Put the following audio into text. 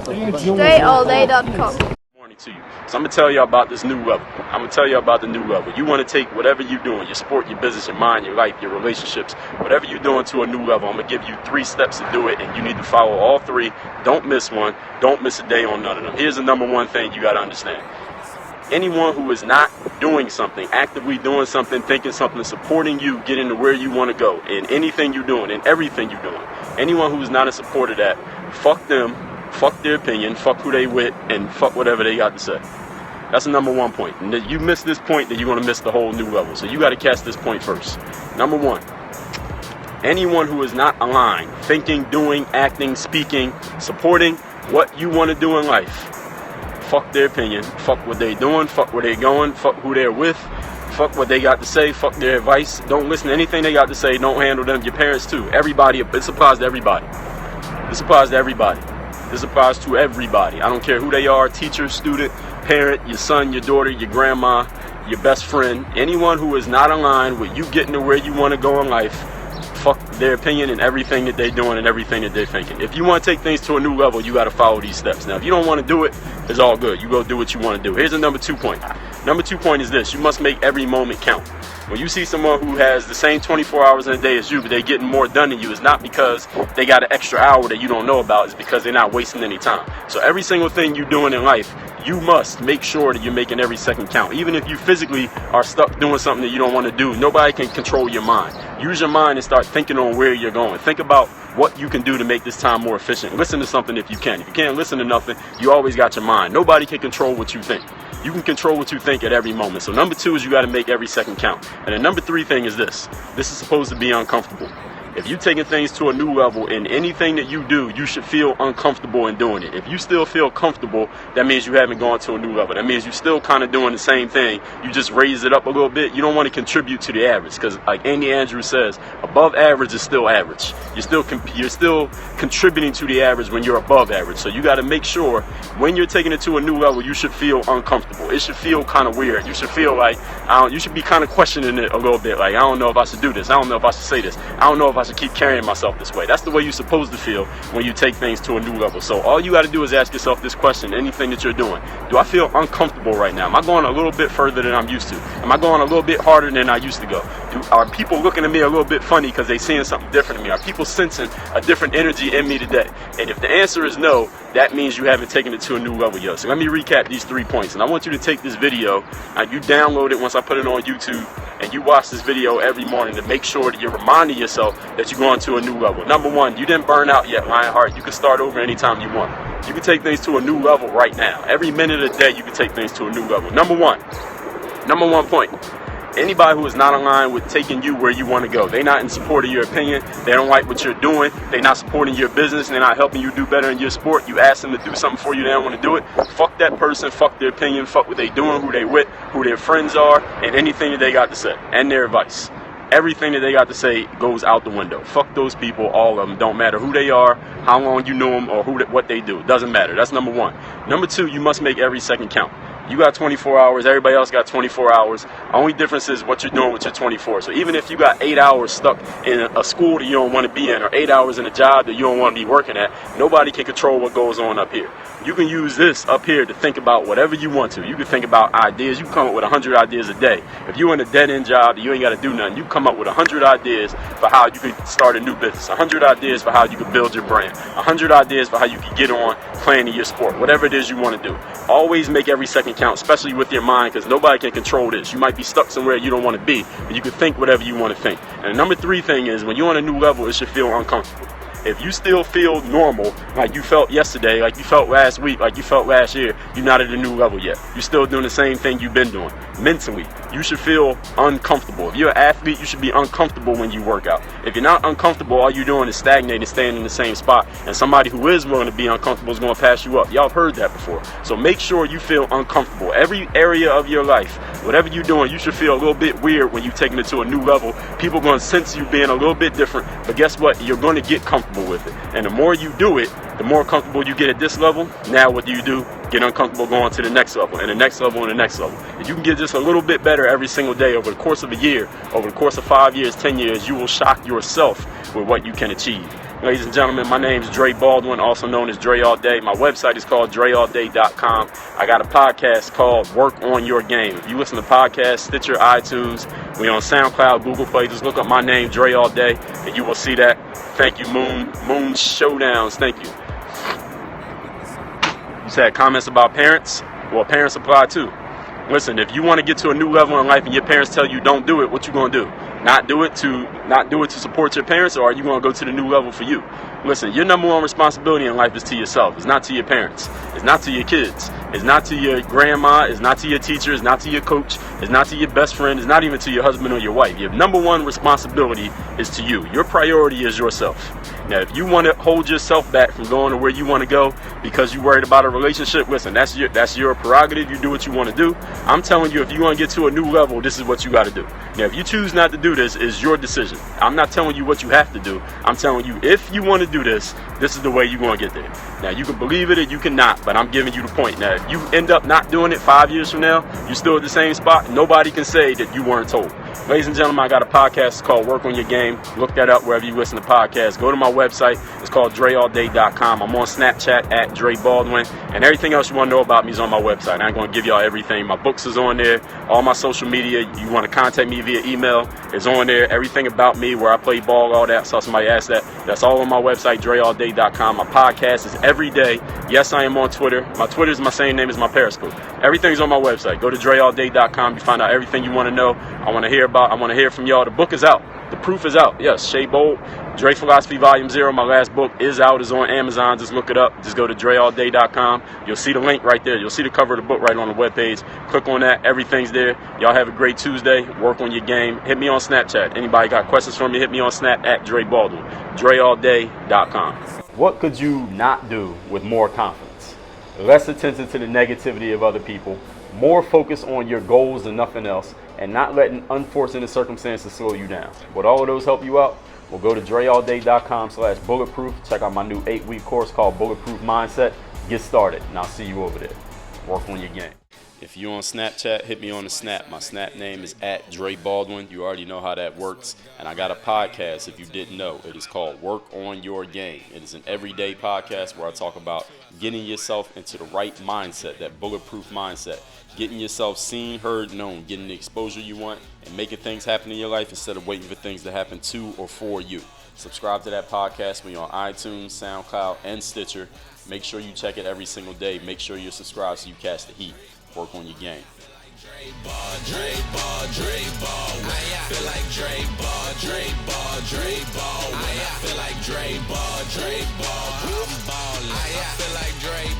DreAllday.com. To you. So I'm going to tell you about this new level. I'm going to tell you about the new level. You want to take whatever you're doing, your sport, your business, your mind, your life, your relationships, whatever you're doing to a new level. I'm going to give you 3 steps to do it, and you need to follow all 3. Don't miss one. Don't miss a day on none of them. Here's the number 1 thing you got to understand. Anyone who is not doing something, actively doing something, thinking something, supporting you, getting to where you want to go in anything you're doing, in everything you're doing, anyone who is not in support of that, fuck them. Fuck their opinion, fuck who they with, and fuck whatever they got to say. That's the number 1 point. And if you miss this point, then you're going to miss the whole new level. So you got to catch this point first. Number 1, anyone who is not aligned, thinking, doing, acting, speaking, supporting what you want to do in life, fuck their opinion, fuck what they doing, fuck where they going, fuck who they're with, fuck what they got to say, fuck their advice. Don't listen to anything they got to say. Don't handle them. Your parents too. Everybody. It applies to everybody. This applies to everybody. This applies to everybody. I don't care who they are, teacher, student, parent, your son, your daughter, your grandma, your best friend. Anyone who is not aligned with you getting to where you want to go in life, fuck their opinion and everything that they're doing and everything that they're thinking. If you want to take things to a new level, you got to follow these steps. Now, if you don't want to do it, it's all good. You go do what you want to do. Here's the number 2 point. Number 2 point is this. You must make every moment count. When you see someone who has the same 24 hours in a day as you, but they're getting more done than you, it's not because they got an extra hour that you don't know about. It's because they're not wasting any time. So every single thing you're doing in life, you must make sure that you're making every second count. Even if you physically are stuck doing something that you don't want to do, nobody can control your mind. Use your mind and start thinking on where you're going. Think about what you can do to make this time more efficient. Listen to something if you can. If you can't listen to nothing, you always got your mind. Nobody can control what you think. You can control what you think at every moment. So number 2 is you got to make every second count. And the number 3 thing is this. This is supposed to be uncomfortable. If you're taking things to a new level in anything that you do, you should feel uncomfortable in doing it. If you still feel comfortable, that means you haven't gone to a new level. That means you're still kind of doing the same thing. You just raise it up a little bit. You don't want to contribute to the average because, like Andy Andrews says, above average is still average. You're still contributing to the average when you're above average. So you got to make sure when you're taking it to a new level, you should feel uncomfortable. It should feel kind of weird. You should feel like you should be kind of questioning it a little bit. Like, I don't know if I should do this. I don't know if I should say this. I don't know if I should keep carrying myself this way. That's the way you're supposed to feel when you take things to a new level. So all you got to do is ask yourself this question, anything that you're doing. Do I feel uncomfortable right now? Am I going a little bit further than I'm used to? Am I going a little bit harder than I used to go? Are people looking at me a little bit funny because they're seeing something different in me? Are people sensing a different energy in me today? And if the answer is no, that means you haven't taken it to a new level yet. So let me recap these 3 points. And I want you to take this video, you download it once I put it on YouTube, and you watch this video every morning to make sure that you're reminding yourself that you're going to a new level. Number 1, you didn't burn out yet, Lionheart. You can start over anytime you want. You can take things to a new level right now. Every minute of the day, you can take things to a new level. Number 1 point. Anybody who is not aligned with taking you where you want to go, they're not in support of your opinion, they don't like what you're doing, they're not supporting your business, they're not helping you do better in your sport, you ask them to do something for you, they don't want to do it, fuck that person, fuck their opinion, fuck what they doing, who they with, who their friends are, and anything that they got to say, and their advice. Everything that they got to say goes out the window. Fuck those people, all of them. Don't matter who they are, how long you know them, or what they do. It doesn't matter. That's number 1. Number 2, you must make every second count. You got 24 hours, everybody else got 24 hours. Only difference is what you're doing with your 24. So even if you got 8 hours stuck in a school that you don't want to be in, or 8 hours in a job that you don't want to be working at, nobody can control what goes on up here. You can use this up here to think about whatever you want to. You can think about ideas. You can come up with 100 ideas a day. If you're in a dead-end job that you ain't got to do nothing, you come up with 100 ideas for how you can start a new business, 100 ideas for how you can build your brand, 100 ideas for how you can get on playing in your sport, whatever it is you want to do. Always make every second count, especially with your mind, because nobody can control this. You might be stuck somewhere you don't want to be, but you can think whatever you want to think. And the number 3 thing is, when you're on a new level, it should feel uncomfortable. If you still feel normal, like you felt yesterday, like you felt last week, like you felt last year, you're not at a new level yet. You're still doing the same thing you've been doing. Mentally, you should feel uncomfortable. If you're an athlete, you should be uncomfortable when you work out. If you're not uncomfortable, all you're doing is stagnating, staying in the same spot. And somebody who is willing to be uncomfortable is going to pass you up. Y'all have heard that before. So make sure you feel uncomfortable. Every area of your life, whatever you're doing, you should feel a little bit weird when you're taking it to a new level. People are going to sense you being a little bit different. But guess what? You're going to get comfortable with it. And the more you do it, the more comfortable you get at this level. Now what do? Get uncomfortable going to the next level, and the next level, and the next level. If you can get just a little bit better every single day over the course of a year, over the course of 5 years, 10 years, you will shock yourself with what you can achieve. Ladies and gentlemen, my name is Dre Baldwin, also known as DreAllday. My website is called DreAllday.com. I got a podcast called Work on Your Game. If you listen to podcasts, Stitcher, iTunes, we on SoundCloud, Google Play. Just look up my name, DreAllday, and you will see that. Thank you, Moon Showdowns. Thank you. You said comments about parents? Well, parents apply too. Listen, if you want to get to a new level in life and your parents tell you don't do it, what you going to do? Not do it to support your parents, or are you going to go to the new level for you? Listen, your number one responsibility in life is to yourself. It's not to your parents. It's not to your kids. It's not to your grandma. It's not to your teacher. It's not to your coach. It's not to your best friend. It's not even to your husband or your wife. Your number one responsibility is to you. Your priority is yourself. Now, if you want to hold yourself back from going to where you want to go because you're worried about a relationship, listen, that's your prerogative. You do what you want to do. I'm telling you, if you want to get to a new level, this is what you got to do. Now, if you choose not to do this, is your decision. I'm not telling you what you have to do. I'm telling you, if you want to do this, this is the way you're going to get there. Now, you can believe it or you cannot, but I'm giving you the point. Now, if you end up not doing it 5 years from now, you're still at the same spot. Nobody can say that you weren't told. Ladies and gentlemen, I got a podcast called Work on Your Game. Look that up wherever you listen to podcasts. Go to my website. It's called DreAllday.com. I'm on Snapchat at Dre Baldwin. And everything else you want to know about me is on my website. I ain't going to give y'all everything. My books is on there. All my social media. You want to contact me via email is on there. Everything about me, where I play ball, all that. Saw somebody ask that. That's all on my website, DreAllday.com. My podcast is every day. Yes, I am on Twitter. My Twitter is my same name as my Periscope. Everything's on my website. Go to DreAllday.com. You find out everything you want to know. I want to hear from y'all. The book is out. The proof is out. Yes, Shea Bold, Dre Philosophy Volume 0. My last book is out. It's on Amazon. Just look it up. Just go to DreAllday.com. You'll see the link right there. You'll see the cover of the book right on the webpage. Click on that. Everything's there. Y'all have a great Tuesday. Work on your game. Hit me on Snapchat. Anybody got questions for me, hit me on Snap at Dre Baldwin. DreAllday.com. What could you not do with more confidence? Less attention to the negativity of other people. More focus on your goals than nothing else, and not letting unfortunate circumstances slow you down. Would all of those help you out? Well, go to DreAllday.com/bulletproof. Check out my new 8-week course called Bulletproof Mindset. Get started, and I'll see you over there. Work on your game. If you're on Snapchat, hit me on the Snap. My Snap name is at Dre Baldwin. You already know how that works. And I got a podcast, if you didn't know. It is called Work on Your Game. It is an everyday podcast where I talk about getting yourself into the right mindset, that bulletproof mindset. Getting yourself seen, heard, known. Getting the exposure you want and making things happen in your life instead of waiting for things to happen to or for you. Subscribe to that podcast. We're on iTunes, SoundCloud, and Stitcher. Make sure you check it every single day. Make sure you're subscribed so you catch the heat. Work on your game. Dre Ball, Dre Ball, Dre Ball. I feel like Dre Ball, Dre Ball, Dre Ball. I feel like Dre Ball, Dre Ball. I'm ballin'. I feel like Dre